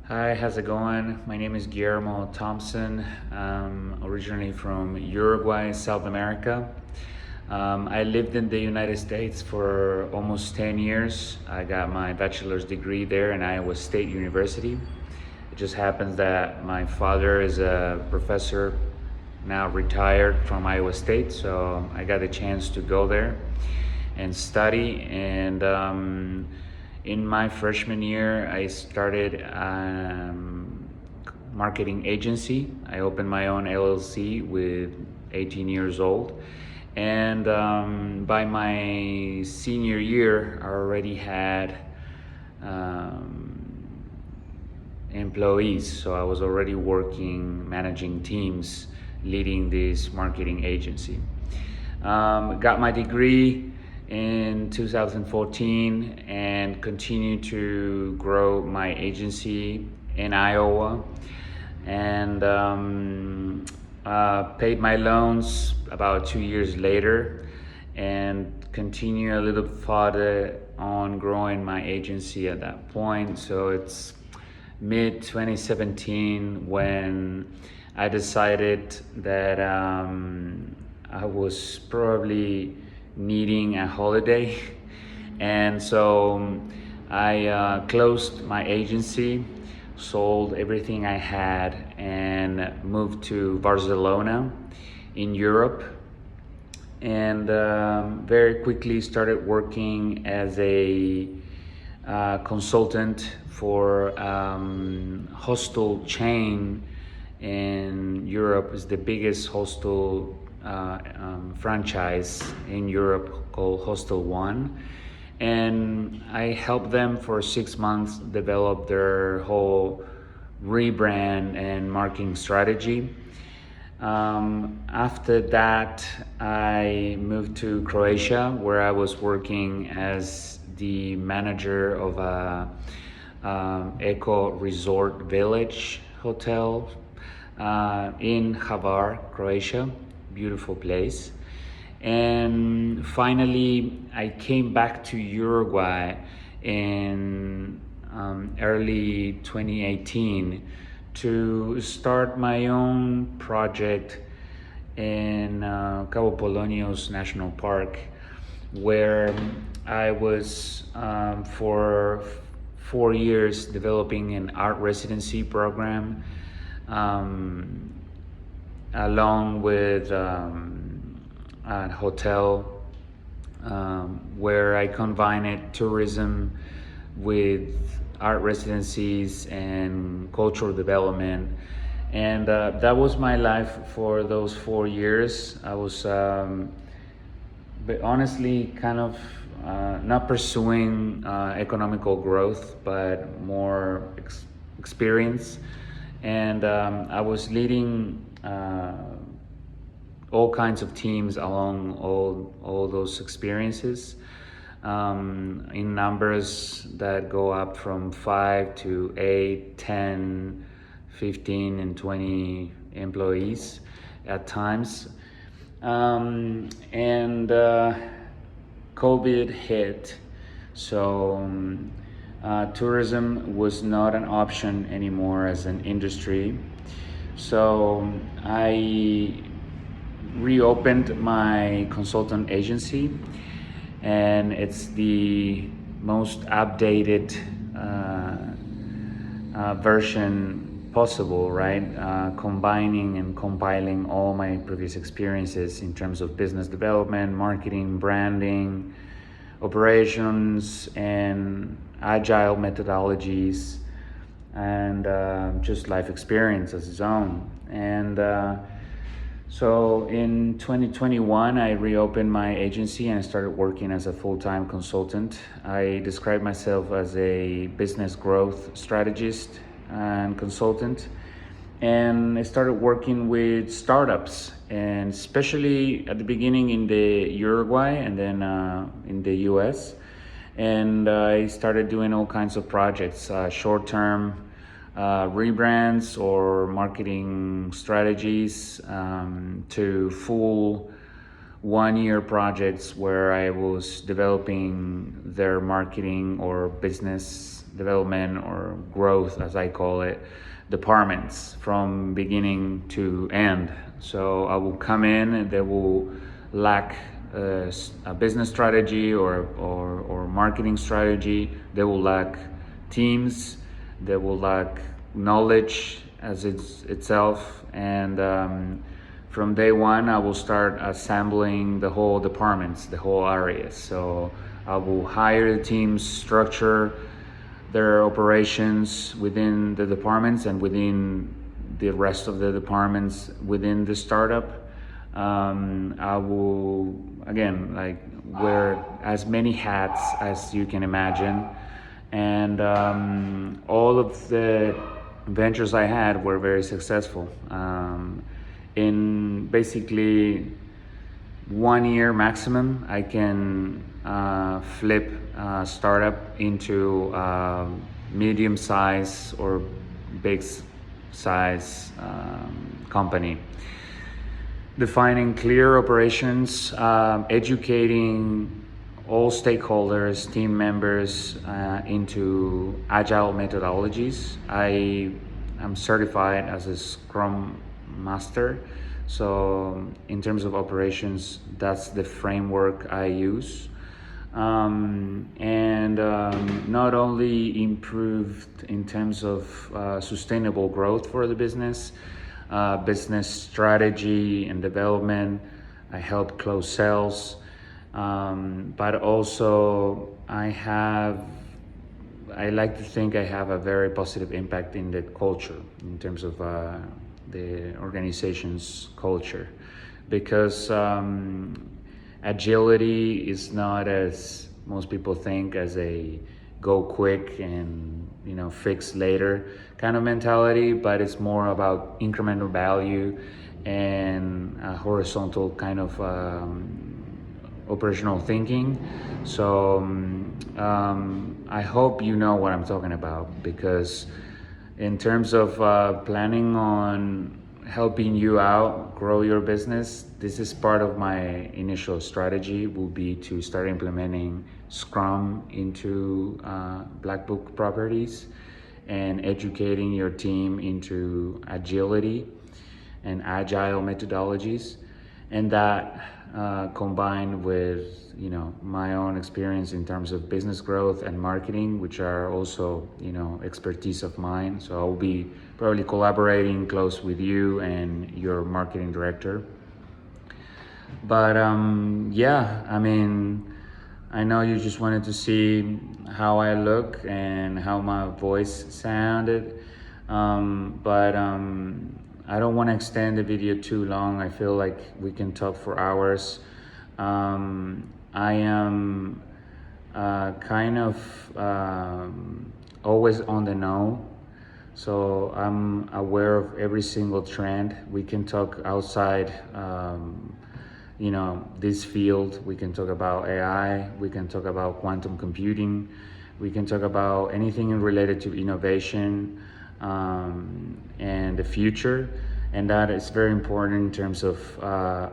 Hi, how's it going? My name is Guillermo Thompson. I'm originally from Uruguay, South America. I lived in the United States for almost 10 years. I got my bachelor's degree there in Iowa State University. It just happens that my father is a professor, now retired from Iowa State, so I got a chance to go there and study. And in my freshman year, I started marketing agency. I opened my own LLC with 18 years old. And by my senior year, I already had employees. So I was already working, managing teams, leading this marketing agency. Got my degree in 2014 and continued to grow my agency in Iowa, and paid my loans about 2 years later, and continue a little further on growing my agency at that point. So it's mid 2017 when I decided that I was probably needing a holiday. And so I closed my agency, sold everything I had, and moved to Barcelona in Europe. And very quickly started working as a consultant for hostel chain in Europe. Is the biggest hostel franchise in Europe called Hostel One, and I helped them for 6 months develop their whole rebrand and marketing strategy. After that, I moved to Croatia, where I was working as the manager of a eco resort village hotel in Hvar, Croatia. Beautiful place. And finally, I came back to Uruguay in early 2018 to start my own project in Cabo Polonios National Park, where I was for 4 years developing an art residency program, along with a hotel, where I combined tourism with art residencies and cultural development. And that was my life for those 4 years. I was but honestly kind of not pursuing economical growth, but more experience. And I was leading all kinds of teams along all those experiences, in numbers that go up from 5 to 8, 10, 15, and 20 employees at times. And COVID hit, so tourism was not an option anymore as an industry. So I reopened my consultant agency, and it's the most updated version possible, right? Combining and compiling all my previous experiences in terms of business development, marketing, branding, operations, and agile methodologies, and just life experience as its own. And so in 2021, I reopened my agency and I started working as a full-time consultant. I describe myself as a business growth strategist and consultant. And I started working with startups, and especially at the beginning in the Uruguay and then in the US. And I started doing all kinds of projects, short-term rebrands or marketing strategies, to full 1 year projects where I was developing their marketing or business development or growth, as I call it, departments from beginning to end. So I will come in and they will lack a business strategy or marketing strategy. They will lack teams. They will lack knowledge as itself. And from day one, I will start assembling the whole departments, the whole areas. So I will hire the teams, structure their operations within the departments and within the rest of the departments within the startup. I will, again, like wear as many hats as you can imagine. And all of the ventures I had were very successful. In basically 1 year maximum, I can flip a startup into a medium size or big size company. Defining clear operations, educating all stakeholders, team members into agile methodologies. I am certified as a Scrum Master. So in terms of operations, that's the framework I use. Not only improved in terms of sustainable growth for the business strategy and development. I help close sales, but also I like to think I have a very positive impact in the culture in terms of the organization's culture, because agility is not, as most people think, as a go quick and fix later kind of mentality, but it's more about incremental value and a horizontal kind of operational thinking. So I hope you know what I'm talking about, because in terms of planning on helping you out grow your business, this is part of my initial strategy, will be to start implementing Scrum into Blackbook properties and educating your team into agility and agile methodologies. And that combined with my own experience in terms of business growth and marketing, which are also expertise of mine. So I'll be probably collaborating close with you and your marketing director. But yeah, I mean, I know you just wanted to see how I look and how my voice sounded, but I don't want to extend the video too long. I feel like we can talk for hours. I am kind of always on the know, so I'm aware of every single trend. We can talk outside this field. We can talk about AI, we can talk about quantum computing, we can talk about anything related to innovation and the future. And that is very important in terms of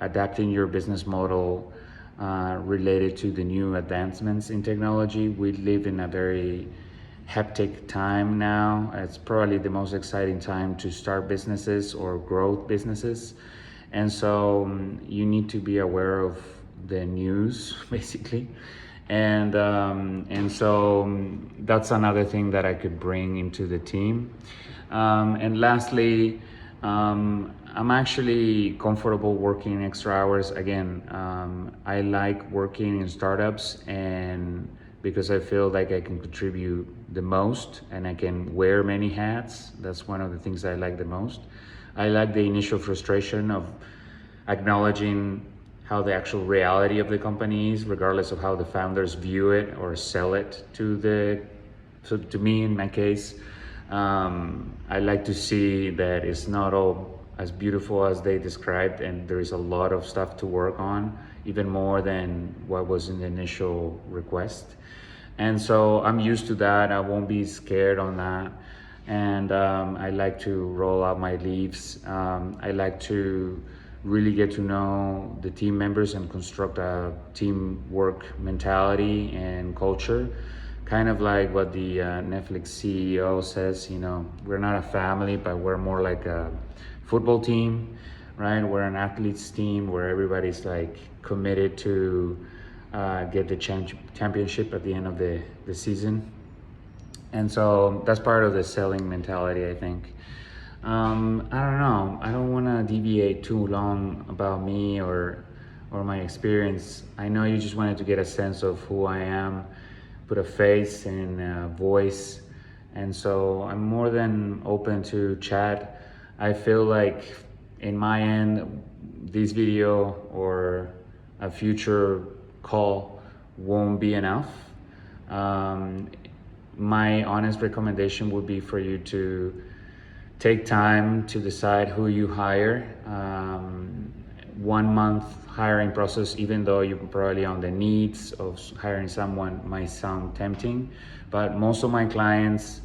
adapting your business model related to the new advancements in technology. We live in a very hectic time now. It's probably the most exciting time to start businesses or growth businesses. And so you need to be aware of the news, basically. And so that's another thing that I could bring into the team. And lastly, I'm actually comfortable working extra hours. Again, I like working in startups, and because I feel like I can contribute the most and I can wear many hats. That's one of the things I like the most. I like the initial frustration of acknowledging how the actual reality of the company is, regardless of how the founders view it or sell it to me in my case. I like to see that it's not all as beautiful as they described, and there is a lot of stuff to work on, even more than what was in the initial request. And so I'm used to that. I won't be scared on that. And I like to roll out my sleeves. I like to really get to know the team members and construct a teamwork mentality and culture, kind of like what the Netflix CEO says, we're not a family, but we're more like a football team, right? We're an athletes team where everybody's like committed to get the championship at the end of the season. And so that's part of the selling mentality, I think. I don't know. I don't want to deviate too long about me or my experience. I know you just wanted to get a sense of who I am, put a face and a voice, and so I'm more than open to chat. I feel like in my end, this video or a future call won't be enough. Um, my honest recommendation would be for you to take time to decide who you hire. 1 month hiring process, even though you're probably on the needs of hiring someone, might sound tempting, but most of my clients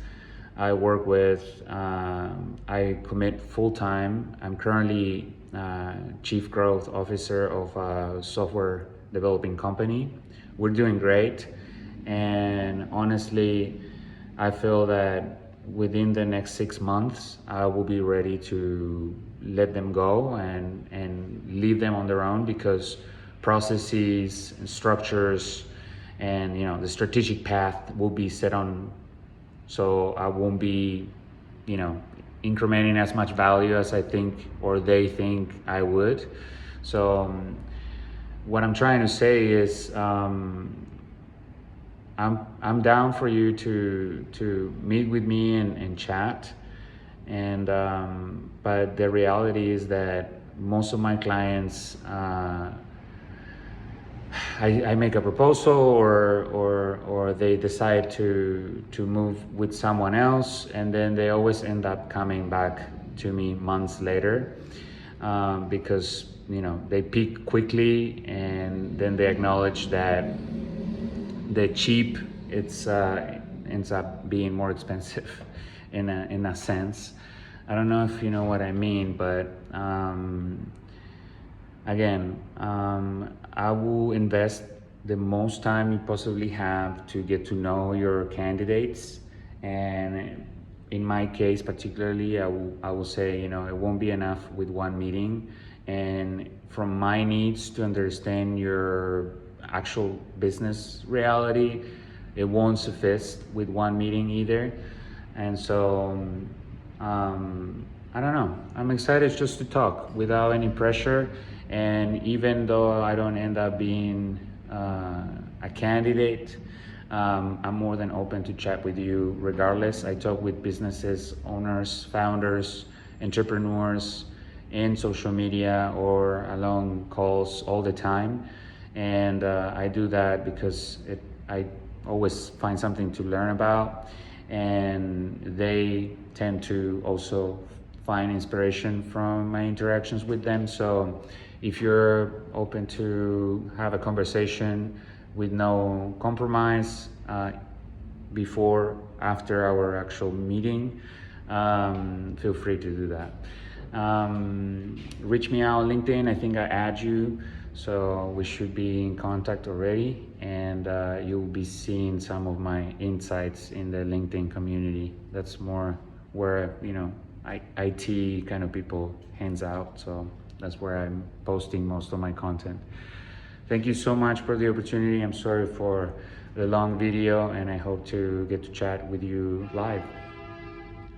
I work with, I commit full time. I'm currently Chief Growth Officer of a software developing company. We're doing great, and honestly, I feel that within the next 6 months, I will be ready to let them go and leave them on their own, because processes and structures and the strategic path will be set on, so I won't be incrementing as much value as I think or they think I would. So what I'm trying to say is, I'm down for you to meet with me and chat, and but the reality is that most of my clients, I make a proposal or they decide to move with someone else, and then they always end up coming back to me months later, because they peak quickly and then they acknowledge that the cheap ends up being more expensive in a sense. I don't know if you know what I mean, but again, I will invest the most time you possibly have to get to know your candidates, and in my case particularly, I will say it won't be enough with one meeting, and from my needs to understand your actual business reality, it won't suffice with one meeting either. And so I don't know, I'm excited just to talk without any pressure, and even though I don't end up being a candidate, I'm more than open to chat with you regardless. I talk with businesses, owners, founders, entrepreneurs in social media or along calls all the time, and I do that because I always find something to learn about, and they tend to also find inspiration from my interactions with them. So if you're open to have a conversation with no compromise, before, after our actual meeting, feel free to do that. Reach me out on LinkedIn. I think I add you, so we should be in contact already, and you'll be seeing some of my insights in the LinkedIn community. That's more where IT kind of people hands out, so that's where I'm posting most of my content. Thank you so much for the opportunity. I'm sorry for the long video, and I hope to get to chat with you live.